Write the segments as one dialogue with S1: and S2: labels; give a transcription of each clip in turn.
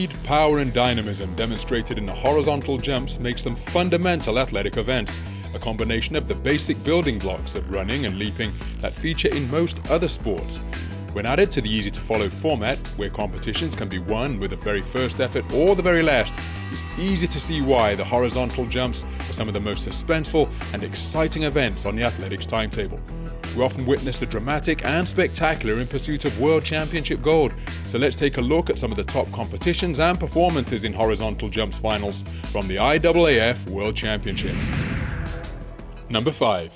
S1: speed, power and dynamism demonstrated in the horizontal jumps makes them fundamental athletic events, a combination of the basic building blocks of running and leaping that feature in most other sports. When added to the easy-to-follow format, where competitions can be won with the very first effort or the very last, it's easy to see why the horizontal jumps are some of the most suspenseful and exciting events on the athletics timetable. We often witness the dramatic and spectacular in pursuit of World Championship gold, so let's take a look at some of the top competitions and performances in horizontal jumps finals from the IAAF World Championships. Number 5.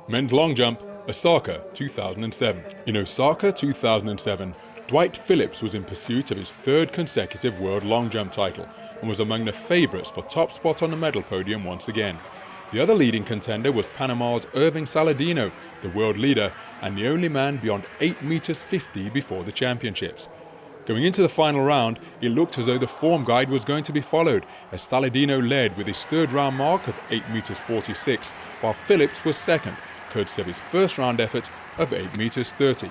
S1: Men's long jump, Osaka 2007. In Osaka 2007, Dwight Phillips was in pursuit of his third consecutive world long jump title and was among the favourites for top spot on the medal podium once again. The other leading contender was Panama's Irving Saladino, the world leader and the only man beyond 8 meters 50 before the championships. Going into the final round, it looked as though the form guide was going to be followed, as Saladino led with his third round mark of 8 meters 46, while Phillips was second, courtesy of his first round effort of 8 meters 30.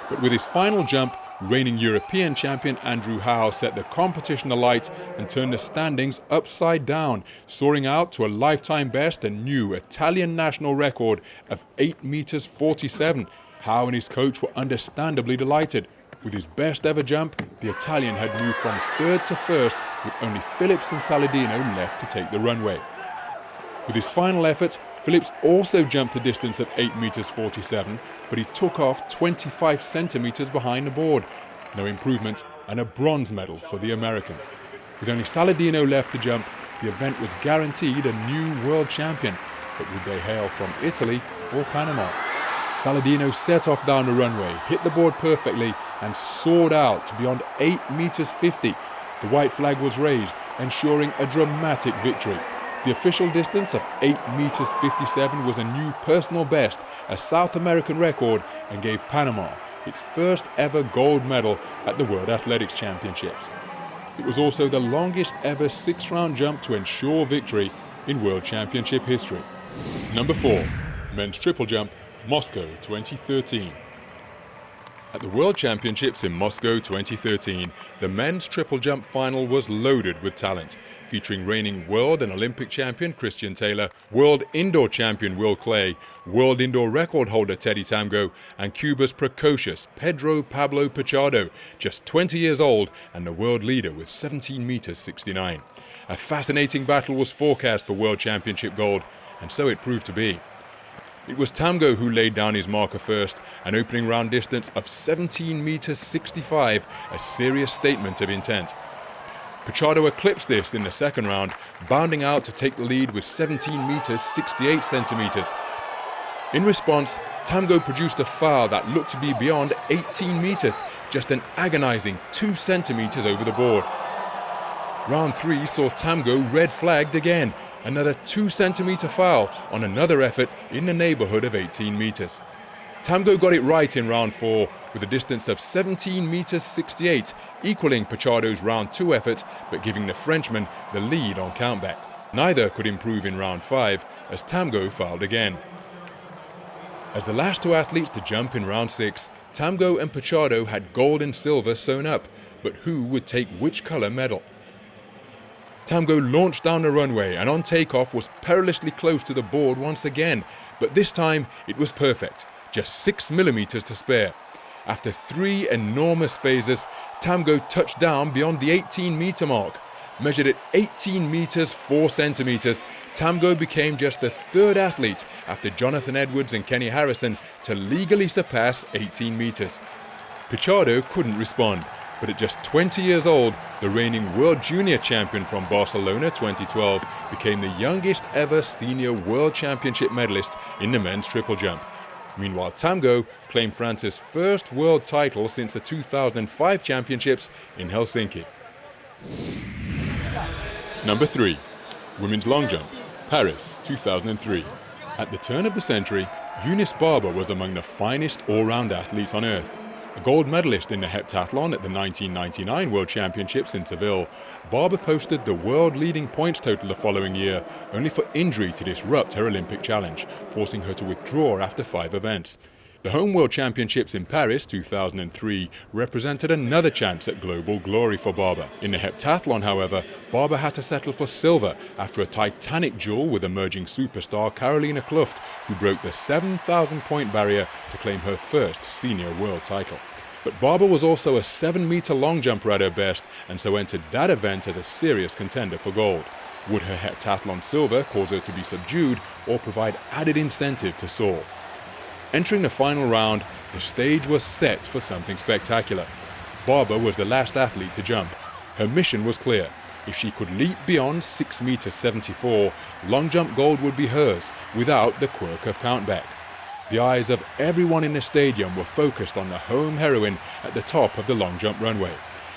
S1: But with his final jump, reigning European champion Andrew Howe set the competition alight and turned the standings upside down, soaring out to a lifetime best and new Italian national record of 8 meters 47. Howe and his coach were understandably delighted. With his best ever jump, the Italian had moved from third to first, with only Phillips and Saladino left to take the runway. With his final effort, Phillips also jumped a distance of 8 meters 47, but he took off 25 centimeters behind the board. No improvement and a bronze medal for the American. With only Saladino left to jump, the event was guaranteed a new world champion. But would they hail from Italy or Panama? Saladino set off down the runway, hit the board perfectly and soared out to beyond 8 meters 50. The white flag was raised, ensuring a dramatic victory. The official distance of 8 meters 57 was a new personal best, a South American record, and gave Panama its first ever gold medal at the World Athletics Championships. It was also the longest ever 6-round jump to ensure victory in World Championship history. Number 4. Men's triple jump, Moscow 2013. At the World Championships in Moscow 2013, the men's triple jump final was loaded with talent, featuring reigning world and Olympic champion Christian Taylor, world indoor champion Will Clay, world indoor record holder Teddy Tamgo, and Cuba's precocious Pedro Pablo Pichardo, just 20 years old and the world leader with 17 meters 69. A fascinating battle was forecast for World Championship gold, and so it proved to be. It was Tamgo who laid down his marker first, an opening round distance of 17 meters 65, a serious statement of intent. Pichardo eclipsed this in the second round, bounding out to take the lead with 17 meters 68 centimeters. In response, Tamgo produced a foul that looked to be beyond 18 meters, just an agonizing 2 centimeters over the board. Round 3 saw Tamgo red flagged again, another 2 centimeter foul on another effort in the neighborhood of 18 meters. Tamgo got it right in round 4 with a distance of 17 meters 68, equaling Pichardo's round 2 effort but giving the Frenchman the lead on countback. Neither could improve in round 5 as Tamgo fouled again. As the last 2 athletes to jump in round 6, Tamgo and Pichardo had gold and silver sewn up, but who would take which color medal? Tamgo launched down the runway and on takeoff was perilously close to the board once again, but this time it was perfect, just 6 millimeters to spare. After 3 enormous phases, Tamgo touched down beyond the 18-meter mark. Measured at 18 meters 4 centimeters, Tamgo became just the 3rd athlete after Jonathan Edwards and Kenny Harrison to legally surpass 18 meters. Pichardo couldn't respond. But at just 20 years old, the reigning World Junior champion from Barcelona 2012 became the youngest ever senior World Championship medalist in the men's triple jump. Meanwhile, Tamgo claimed France's first world title since the 2005 championships in Helsinki. Number 3. Women's long jump, Paris 2003. At the turn of the century, Eunice Barber was among the finest all-round athletes on earth. A gold medalist in the heptathlon at the 1999 World Championships in Seville, Barber posted the world-leading points total the following year, only for injury to disrupt her Olympic challenge, forcing her to withdraw after 5 events. The home World Championships in Paris 2003 represented another chance at global glory for Barber. In the heptathlon, however, Barber had to settle for silver after a titanic duel with emerging superstar Carolina Kluft, who broke the 7,000-point barrier to claim her first senior world title. But Barber was also a 7-meter long jumper at her best, and so entered that event as a serious contender for gold. Would her heptathlon silver cause her to be subdued or provide added incentive to soar? Entering the final round, the stage was set for something spectacular. Barber was the last athlete to jump. Her mission was clear. If she could leap beyond 6 meters 74, long jump gold would be hers without the quirk of countback. The eyes of everyone in the stadium were focused on the home heroine at the top of the long jump runway.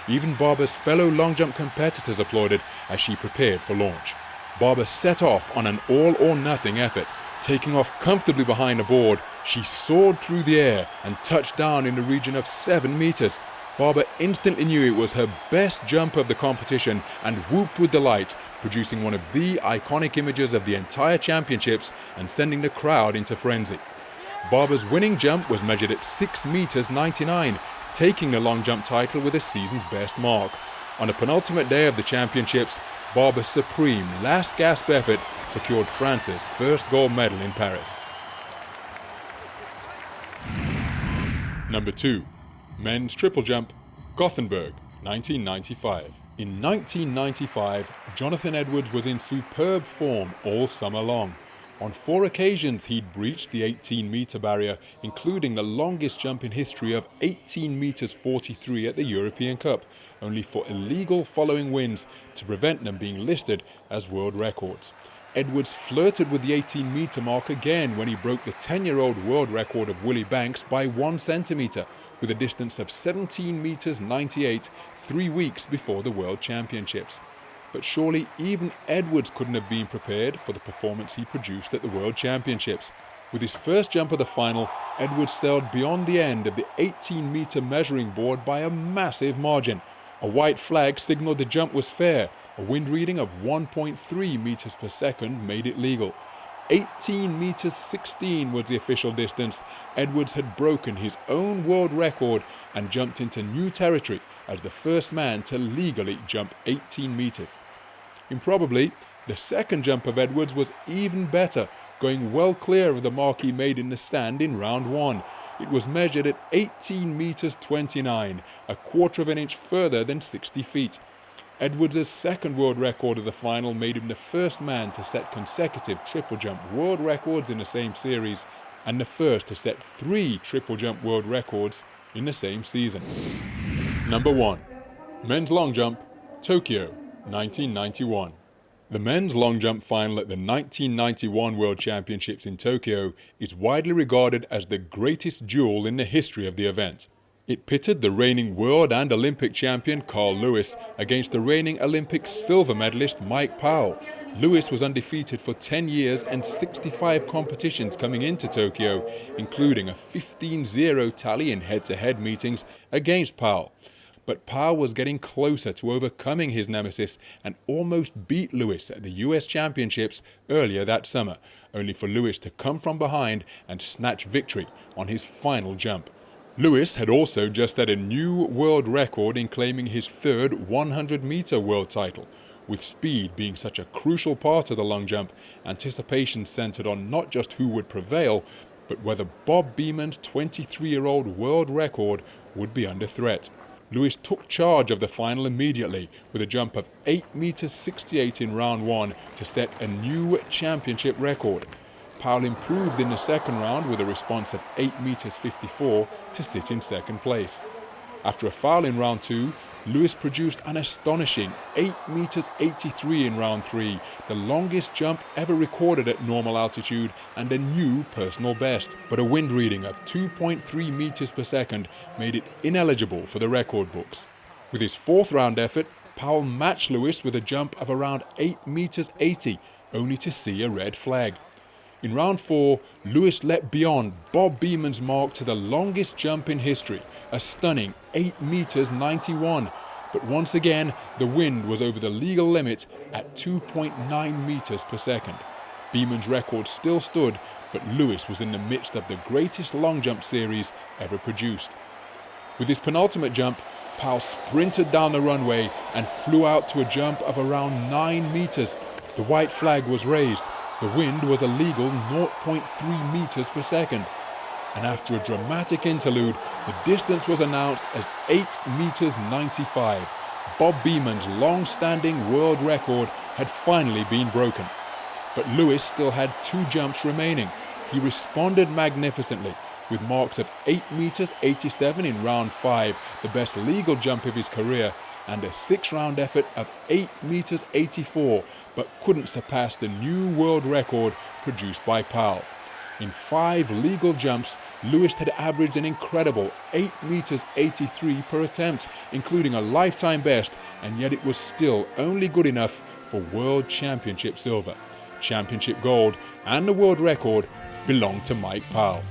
S1: Even Barber's fellow long jump competitors applauded as she prepared for launch. Barber set off on an all-or-nothing effort. Taking off comfortably behind the board, she soared through the air and touched down in the region of 7 meters. Barber instantly knew it was her best jump of the competition and whooped with delight, producing one of the iconic images of the entire championships and sending the crowd into frenzy. Barber's winning jump was measured at 6 meters 99, taking the long jump title with the season's best mark. On the penultimate day of the championships, Barber's supreme last gasp effort secured France's first gold medal in Paris. Number 2. Men's triple jump, Gothenburg, 1995. In 1995, Jonathan Edwards was in superb form all summer long. On 4 occasions he'd breached the 18-meter barrier, including the longest jump in history of 18 meters 43 at the European Cup, only for illegal following winds to prevent them being listed as world records. Edwards flirted with the 18-meter mark again when he broke the 10-year-old world record of Willie Banks by 1 centimeter, with a distance of 17 meters 98, 3 weeks before the World Championships. But surely even Edwards couldn't have been prepared for the performance he produced at the World Championships. With his first jump of the final, Edwards sailed beyond the end of the 18-meter measuring board by a massive margin. A white flag signaled the jump was fair. A wind reading of 1.3 meters per second made it legal. 18 meters 16 was the official distance. Edwards had broken his own world record and jumped into new territory as the first man to legally jump 18 meters. Improbably, the second jump of Edwards was even better, going well clear of the mark he made in the sand in round 1. It was measured at 18 meters 29, a quarter of an inch further than 60 feet. Edwards' second world record of the final made him the first man to set consecutive triple jump world records in the same series, and the first to set 3 triple jump world records in the same season. Number 1. Men's long jump, Tokyo, 1991. The men's long jump final at the 1991 World Championships in Tokyo is widely regarded as the greatest duel in the history of the event. It pitted the reigning world and Olympic champion Carl Lewis against the reigning Olympic silver medalist Mike Powell. Lewis was undefeated for 10 years and 65 competitions coming into Tokyo, including a 15-0 tally in head-to-head meetings against Powell. But Powell was getting closer to overcoming his nemesis and almost beat Lewis at the US Championships earlier that summer, only for Lewis to come from behind and snatch victory on his final jump. Lewis had also just set a new world record in claiming his third 100-meter world title. With speed being such a crucial part of the long jump, anticipation centered on not just who would prevail, but whether Bob Beamon's 23-year-old world record would be under threat. Lewis took charge of the final immediately with a jump of 8 meters 68 in round 1 to set a new championship record. Powell improved in the second round with a response of 8 meters 54 to sit in second place. After a foul in round 2, Lewis produced an astonishing 8 meters 83 in round 3, the longest jump ever recorded at normal altitude and a new personal best. But a wind reading of 2.3 meters per second made it ineligible for the record books. With his fourth round effort, Powell matched Lewis with a jump of around 8 meters 80, only to see a red flag. In round 4, Lewis leapt beyond Bob Beamon's mark to the longest jump in history, a stunning 8 meters 91. But once again, the wind was over the legal limit at 2.9 meters per second. Beamon's record still stood, but Lewis was in the midst of the greatest long jump series ever produced. With his penultimate jump, Powell sprinted down the runway and flew out to a jump of around 9 meters. The white flag was raised. The wind was a legal 0.3 meters per second. And after a dramatic interlude, the distance was announced as 8 meters 95. Bob Beamon's long-standing world record had finally been broken. But Lewis still had 2 jumps remaining. He responded magnificently, with marks of 8 meters 87 in round 5, the best legal jump of his career, and a 6-round effort of 8 meters 84, but couldn't surpass the new world record produced by Powell. In 5 legal jumps, Lewis had averaged an incredible 8 meters 83 per attempt, including a lifetime best, and yet it was still only good enough for World Championship silver. Championship gold and the world record belonged to Mike Powell.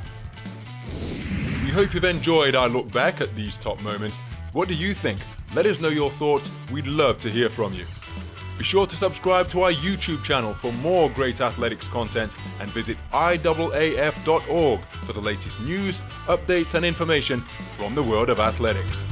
S1: We hope you've enjoyed our look back at these top moments. What do you think? Let us know your thoughts. We'd love to hear from you. Be sure to subscribe to our YouTube channel for more great athletics content and visit IAAF.org for the latest news, updates and information from the world of athletics.